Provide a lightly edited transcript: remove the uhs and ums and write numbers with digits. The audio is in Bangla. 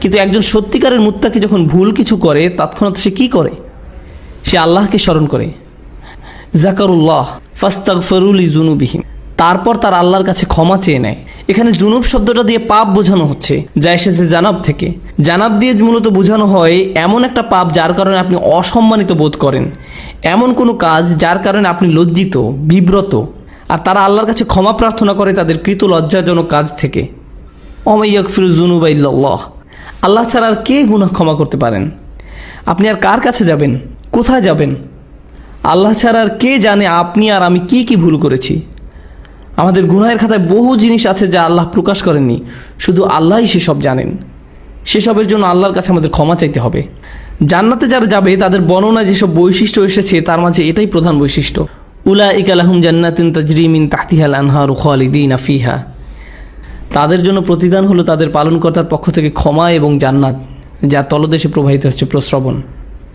কিন্তু একজন সত্যিকারের মুত্তাকি যখন ভুল কিছু করে তৎক্ষণাৎ সে কী করে? সে আল্লাহকে স্মরণ করে, জাকারুল্লাহ ফাস্তাগফিরু লিযুনুবিহিম, তারপর তার আল্লাহর কাছে ক্ষমা চেয়ে নেয়। এখানে জুনুব শব্দটা দিয়ে পাপ বোঝানো হচ্ছে, যা এসেছে জানাব থেকে। জানাব দিয়ে মূলত বোঝানো হয় এমন একটা পাপ যার কারণে আপনি অসম্মানিত বোধ করেন, এমন কোনো কাজ যার কারণে আপনি লজ্জিত, বিব্রত। আর তারা আল্লাহর কাছে ক্ষমা প্রার্থনা করে তাদের কৃত লজ্জাজনক কাজ থেকে। ওয়া ইয়াগফিরুয যুনুবা ইল্লাল্লাহ, আল্লাহ ছাড়া আর কে গুনাহ ক্ষমা করতে পারেন? আপনি আর কার কাছে যাবেন? কোথায় যাবেন? আল্লাহ ছাড়া আর কে জানে আপনি আর আমি কি কি ভুল করেছি। আমাদের গুনাহের খাতায় বহু জিনিস আছে যা আল্লাহ প্রকাশ করেননি, শুধু আল্লাহই সেসব জানেন। সেসবের জন্য আল্লাহর কাছে আমাদের ক্ষমা চাইতে হবে। জান্নাতে যারা যাবে তাদের বর্ণনায় যেসব বৈশিষ্ট্য এসেছে তার মাঝে এটাই প্রধান বৈশিষ্ট্য। উলাইকা লাহুম জান্নাতুন তাজরি মিন তাহতিহাল আনহারু খালিদিনা ফিহা, তাদের জন্য প্রতিদান হলো তাদের পালনকর্তার পক্ষ থেকে ক্ষমা এবং জান্নাত, যার তলদেশে প্রবাহিত হচ্ছে প্রস্রবণ।